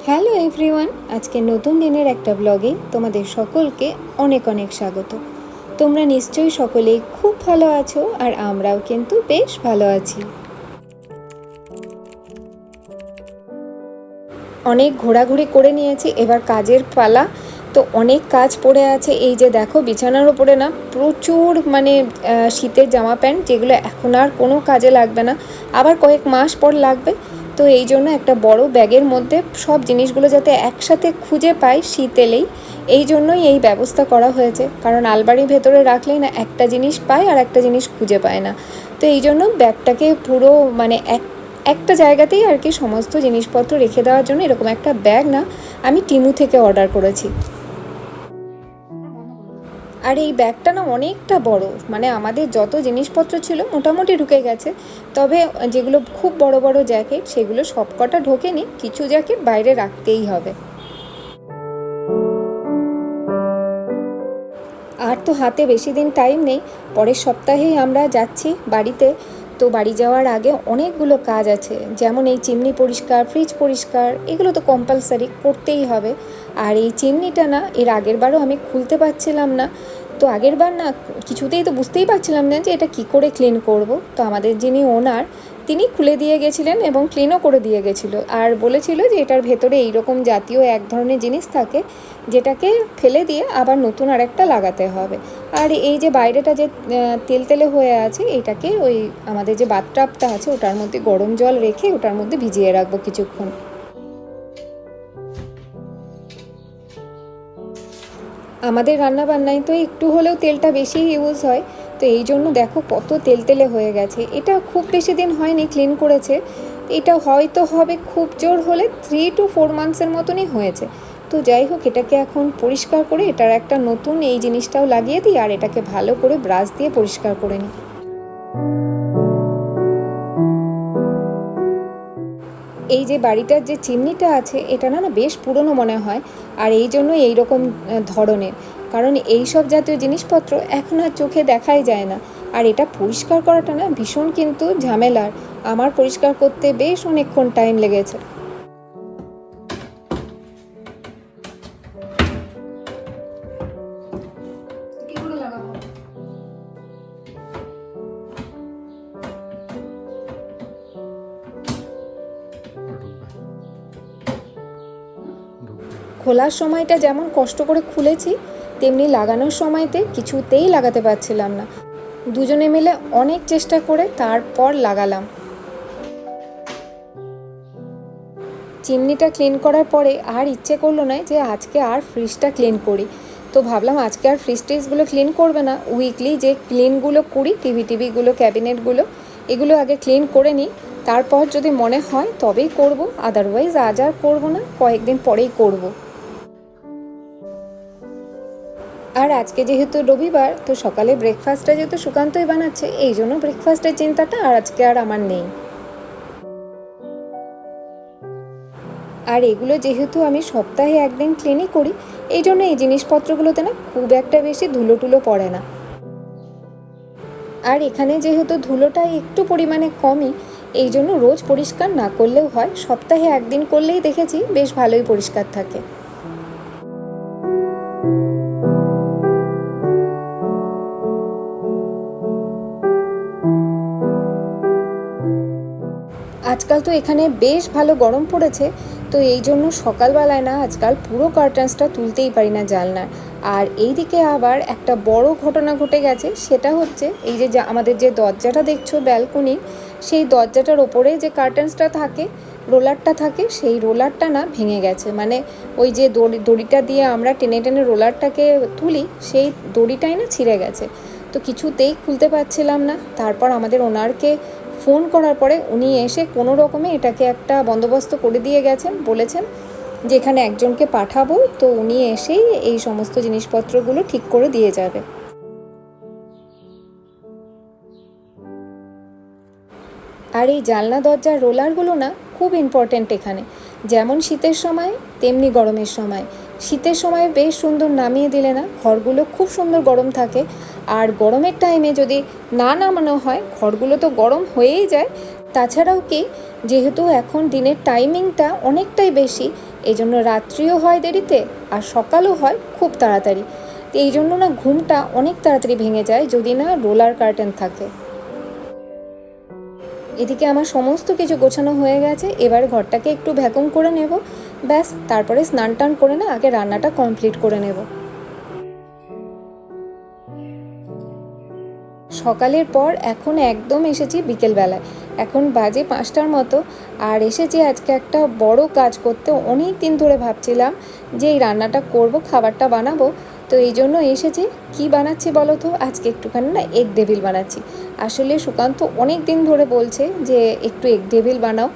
Hello everyone, আজকে নতুন দিনের একটা ব্লগে তোমাদের সকলকে অনেক অনেক স্বাগত। তোমরা নিশ্চয়ই সকলেই খুব ভালো আছো আর আমরাও কিন্তু বেশ ভালো আছি। অনেক ঘোরাঘুরি করে নিয়েছি, এবার কাজের পালা। তো অনেক কাজ পড়ে আছে। এই যে দেখো, বিছানার ওপরে না প্রচুর শীতের জামা প্যান্ট, যেগুলো এখন আর কোনো কাজে লাগবে না, আবার কয়েক মাস পর লাগবে। তো এই জন্য একটা বড় ব্যাগের মধ্যে সব জিনিসগুলো যাতে একসাথে খুঁজে পাই শীত এলেই, এই জন্যই এই ব্যবস্থা করা হয়েছে। কারণ আলমারির ভেতরে রাখলেই না একটা জিনিস পায় আর একটা জিনিস খুঁজে পায় না। তো এই জন্য ব্যাগটাকে পুরো একটা জায়গাতেই আর কি সমস্ত জিনিসপত্র রেখে দেওয়ার জন্য এরকম একটা ব্যাগ না আমি টিমু থেকে অর্ডার করেছি। আর এই ব্যাগটা না অনেকটা বড়, আমাদের যত জিনিসপত্র ছিল মোটামুটি ঢুকে গেছে। তবে যেগুলো খুব বড় বড় জ্যাকেট সেগুলো সবকটা ঢোকেনি, কিছু জ্যাকেট বাইরে রাখতেই হবে। আর তো হাতে বেশি দিন টাইম নেই, পরের সপ্তাহেই আমরা যাচ্ছি বাড়িতে। তো বাড়ি যাওয়ার আগে অনেকগুলো কাজ আছে, যেমন এই চিমনি পরিষ্কার, ফ্রিজ পরিষ্কার, এগুলো তো কম্পালসারি করতেই হবে। আর এই চিমনিটা না এর আগের বারও আমি খুলতে পারছিলাম না। তো আগের বার না কিছুতেই তো বুঝতেই পারছিলাম না যে এটা কি করে ক্লিন করব। তো আমাদের যিনি ওনার, তিনি খুলে দিয়ে গেছিলেন এবং ক্লিনও করে দিয়ে গেছিলো, আর বলেছিল যে এটার ভেতরে এইরকম জাতীয় এক ধরনের জিনিস থাকে যেটাকে ফেলে দিয়ে আবার নতুন আরেকটা লাগাতে হবে। আর এই যে বাইরেটা যে তেলতেলে হয়ে আছে, এটাকে ওই আমাদের যে বাথটাবটা আছে ওটার মধ্যে গরম জল রেখে ওটার মধ্যে ভিজিয়ে রাখবো কিছুক্ষণ। আমাদের রান্নাবান্নায় তো একটু হলেও তেলটা বেশি ইউজ হয়, তো এই জন্য দেখো কত তেলতেলে হয়ে গেছে। এটা খুব বেশি দিন হয়নি ক্লিন করেছে, এটা হয়তো হবে খুব জোর হলে 3 to 4 মান্থসের মতনই হয়েছে। তো যাই হোক, এটাকে এখন পরিষ্কার করে এটার একটা নতুন এই জিনিসটাও লাগিয়ে দিই, আর এটাকে ভালো করে ব্রাশ দিয়ে পরিষ্কার করে নিই। এই যে বাড়িটার যে চিমনিটা আছে এটা না বেশ পুরনো মনে হয়, আর এই জন্য এইরকম ধরনের, কারণ এই সব জাতীয় জিনিসপত্র এখন আর চোখে দেখাই যায় না। আর এটা পরিষ্কার করাটা না ভীষণ কিন্তু ঝামেলার, আমার পরিষ্কার করতে বেশ অনেকক্ষণ টাইম লেগেছে। খোলার সময়টা যেমন কষ্ট করে খুলেছি, তেমনি লাগানোর সময়তে কিছুতেই লাগাতে পারছিলাম না। দুজনে মিলে অনেক চেষ্টা করে তারপর লাগালাম। চিমনিটা ক্লিন করার পরে আর ইচ্ছে করলো না যে আজকে আর ফ্রিজটা ক্লিন করি। তো ভাবলাম আজকে আর ফ্রিজগুলো ক্লিন করবে না, উইকলি যে ক্লিনগুলো করি টিভিগুলো, ক্যাবিনেটগুলো, এগুলো আগে ক্লিন করে নিই, তারপর যদি মনে হয় তবেই করব, আদারওয়াইজ আজ আর করবো না, কয়েকদিন পরেই করব। আর আজকে যেহেতু রবিবার, তো সকালে ব্রেকফাস্টটা যেহেতু সুকান্তই বানাচ্ছে, এই জন্য ব্রেকফাস্টের চিন্তাটা আর আজকে আর আমার নেই। আর এগুলো যেহেতু আমি সপ্তাহে একদিন ক্লিনই করি, এই জন্য এই জিনিসপত্রগুলোতে না খুব একটা বেশি ধুলো টুলো পড়ে না। আর এখানে যেহেতু ধুলোটা একটু পরিমাণে কমই, এই জন্য রোজ পরিষ্কার না করলেও হয়, সপ্তাহে একদিন করলেই দেখেছি বেশ ভালোই পরিষ্কার থাকে। আজকাল তো এখানে বেশ ভালো গরম পড়েছে, তো এই জন্য সকালবেলায় না আজকাল পুরো কার্টেন্সটা তুলতেই পারি না জানলার। আর এই দিকে আবার একটা বড় ঘটনা ঘটে গেছে, সেটা হচ্ছে এই যে আমাদের যে দরজাটা দেখছো ব্যালকনি, সেই দরজাটার ওপরে যে কার্টেন্সটা থাকে, রোলারটা থাকে, সেই রোলারটা না ভেঙে গেছে। ওই যে দড়িটা দিয়ে আমরা টেনে টেনে রোলারটাকে তুলি, সেই দড়িটাই না ছিঁড়ে গেছে। তো কিছুতেই খুলতে পারছিলাম না। তারপর আমাদের ওনারকে ফোন করার পরে উনি এসে কোনো রকমে এটাকে একটা বন্দোবস্ত করে দিয়ে গেছেন, বলেছেন যে এখানে একজনকে পাঠাবো, তো উনি এসেই এই সমস্ত জিনিসপত্রগুলো ঠিক করে দিয়ে যাবে। আর এই জানলা দরজার রোলারগুলো না খুব ইম্পর্ট্যান্ট এখানে, যেমন শীতের সময় তেমনি গরমের সময়। শীতের সময় বেশ সুন্দর নামিয়ে দিলে না ঘরগুলো খুব সুন্দর গরম থাকে, আর গরমের টাইমে যদি না নামানো হয় ঘরগুলো তো গরম হয়েই যায়, তাছাড়াও কি, যেহেতু এখন দিনের টাইমিংটা অনেকটাই বেশি, এই জন্য রাত্রিও হয় দেরিতে আর সকালও হয় খুব তাড়াতাড়ি। তো এই জন্য না ঘুমটা অনেক তাড়াতাড়ি ভেঙে যায় যদি না রোলার কার্টেন থাকে। এদিকে আমার সমস্ত কিছু গোছানো হয়ে গেছে, এবার ঘরটাকে একটু ভ্যাকুম করে নেব, ব্যাস তারপরে স্নান টান করে না আগে রান্নাটা কমপ্লিট করে নেব। সকালের পর এখন একদম এসেছি বিকেলবেলায়, এখন বাজে 5টার মতো। আর এসেছি আজকে একটা বড় কাজ করতে। অনেক দিন ধরে ভাবছিলাম যে এই রান্নাটা করব, খাবারটা বানাবো, তো এই জন্য এসেছি। কি বানাচ্ছি বলো তো? আজকে একটুখানি না এগ ডেভিল বানাচ্ছি। আসলে সুকান্ত অনেক দিন ধরে বলছে যে একটু এগ ডেভিল বানাও,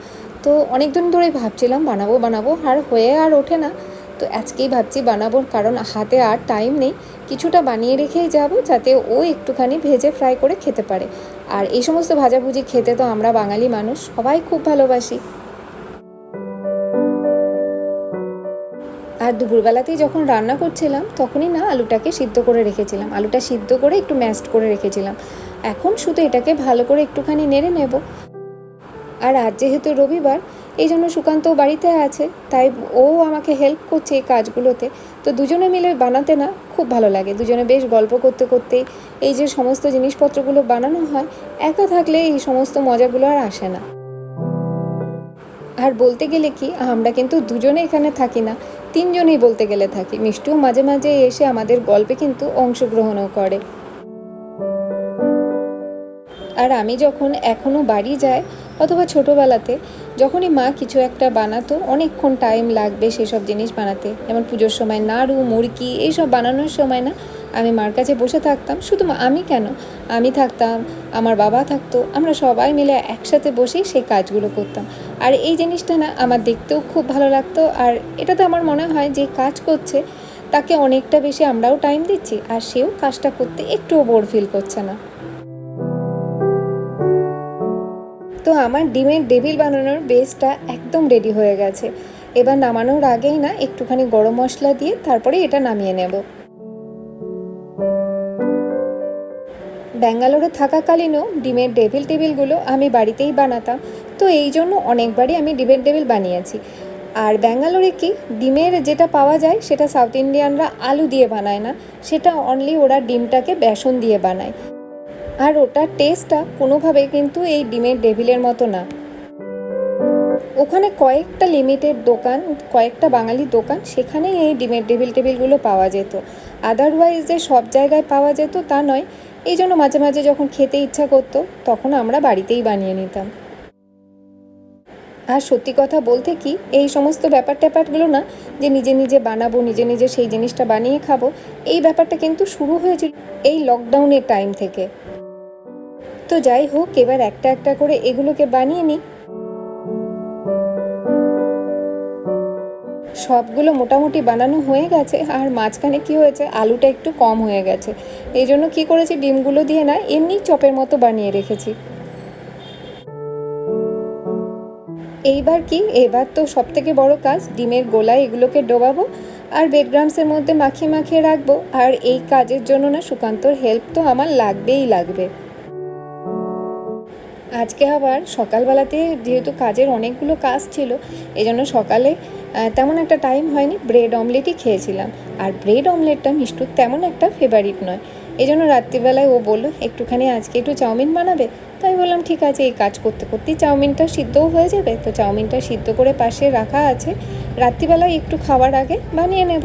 তো অনেক দিন ধরেই ভাবছিলাম বানাবো বানাবো, আর ওঠে না। তো আজকেই ভাবছি বানাবো, কারণ হাতে আর টাইম নেই। কিছুটা বানিয়ে রেখেই যাব যাতে ও একটুখানি ভেজে ফ্রাই করে খেতে পারে। আর এই সমস্ত ভাজাভুজি খেতে তো আমরা বাঙালি মানুষ সবাই খুব ভালোবাসি। আর দুপুরবেলাতেই যখন রান্না করছিলাম তখনই না আলুটাকে সিদ্ধ করে রেখেছিলাম, আলুটা সিদ্ধ করে একটু ম্যাশড করে রেখেছিলাম। এখন শুধু এটাকে ভালো করে একটুখানি নেড়ে নেব। আর আজ যেহেতু রবিবার, এই জন্য সুকান্তও বাড়িতে আছে, তাই ও আমাকে হেল্প করছে এই কাজগুলোতে। তো দুজনে মিলে বানাতে না খুব ভালো লাগে, দুজনে বেশ গল্প করতে করতে এই যে সমস্ত জিনিসপত্রগুলো বানানো হয়, একা থাকলে এই সমস্ত মজাগুলো আর আসে না। আর বলতে গেলে কি, আমরা কিন্তু দুজনে এখানে থাকি না, তিনজনেই বলতে গেলে থাকি। মিষ্টিও মাঝে মাঝে এসে আমাদের গল্পে কিন্তু অংশগ্রহণও করে। আর আমি যখন এখনও বাড়ি যাই অথবা ছোটোবেলাতে যখনই মা কিছু একটা বানাতো, অনেকক্ষণ টাইম লাগবে সেসব জিনিস বানাতে, যেমন পুজোর সময় নাড়ু মুড়কি এইসব বানানোর সময় না আমি মার কাছে বসে থাকতাম। শুধু আমি কেন, আমি থাকতাম, আমার বাবা থাকতো, আমরা সবাই মিলে একসাথে বসেই সেই কাজগুলো করতাম। আর এই জিনিসটা না আমার দেখতেও খুব ভালো লাগতো। আর এটাতে আমার মনে হয় যে কাজ করছে তাকে অনেকটা বেশি আমরাও টাইম দিচ্ছি, আর সেও কাজটা করতে একটুও বোর ফিল করছে না। তো আমার ডিমের ডেভিল বানানোর বেসটা একদম রেডি হয়ে গেছে। এবার নামানোর আগেই না একটুখানি গরম মশলা দিয়ে তারপরে এটা নামিয়ে নেব। ব্যাঙ্গালোরে থাকাকালীনও ডিমের টেবিলগুলো আমি বাড়িতেই বানাতাম, তো এই জন্য অনেকবারই আমি ডিমের ডেভিল বানিয়েছি। আর ব্যাঙ্গালোরে কি, ডিমের যেটা পাওয়া যায় সেটা সাউথ ইন্ডিয়ানরা আলু দিয়ে বানায় না, সেটা অনলি ওরা ডিমটাকে বেসন দিয়ে বানায়। আর ওটার টেস্টটা কোনোভাবে কিন্তু এই ডিমের ডেভিলের মতো না। ওখানে কয়েকটা লিমিটেড দোকান, কয়েকটা বাঙালি দোকান, সেখানেই এই ডিমের টেবিলগুলো পাওয়া যেত। আদারওয়াইজ যে সব জায়গায় পাওয়া যেত তা নয়। এই জন্য মাঝে মাঝে যখন খেতে ইচ্ছা করতো তখন আমরা বাড়িতেই বানিয়ে নিতাম। আর সত্যি কথা বলতে কি, এই সমস্ত ব্যাপারগুলো না যে নিজে নিজে বানাবো, নিজে নিজে সেই জিনিসটা বানিয়ে খাবো, এই ব্যাপারটা কিন্তু শুরু হয়েছিল এই লকডাউনের টাইম থেকে। তো যাই হোক, এবার একটা একটা করে এগুলোকে বানিয়ে নিই। সবগুলো মোটামুটি বানানো হয়ে গেছে। আর মাঝখানে কি হয়েছে, আলুটা একটু কম হয়ে গেছে, এই জন্য কী করেছি, ডিমগুলো দিয়ে না এমনি চপের মতো বানিয়ে রেখেছি। এবার তো সব থেকে বড় কাজ, ডিমের গোলায় এগুলোকে ডোবাবো আর ব্রেড ক্রাম্বসের মধ্যে মাখিয়ে মাখিয়ে রাখবো। আর এই কাজের জন্য না সুকান্তর হেল্প তো আমার লাগবেই লাগবে। আজকে আবার সকালবেলাতে যেহেতু কাজের অনেকগুলো কাজ ছিল, এজন্য সকালে তেমন একটা টাইম হয়নি, ব্রেড অমলেটই খেয়েছিলাম। আর ব্রেড অমলেটটা মিষ্টুর তেমন একটা ফেভারিট নয়, এই জন্য রাত্রিবেলায় ও বললো একটুখানি আজকে একটু চাউমিন বানাবে। তো আমি বললাম ঠিক আছে, এই কাজ করতে করতেই চাউমিনটা সিদ্ধও হয়ে যাবে। তো চাউমিনটা সিদ্ধ করে পাশে রাখা আছে, রাত্রিবেলায় একটু খাওয়ার আগে বানিয়ে নেব।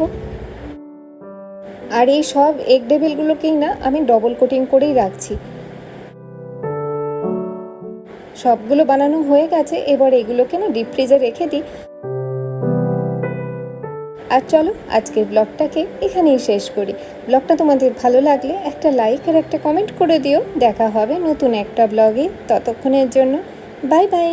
আর এই সব এগ ডেভিলগুলোকেই না আমি ডবল কোটিং করেই রাখছি। সবগুলো বানানো হয়ে গেছে, এবার এগুলোকে না ডিপ ফ্রিজে রেখে দিই। আর চলো আজকের ব্লগটাকে এখানেই শেষ করি। ব্লগটা তোমাদের ভালো লাগলে একটা লাইক আর একটা কমেন্ট করে দিও। দেখা হবে নতুন একটা ব্লগে, ততক্ষণের জন্য বাই বাই।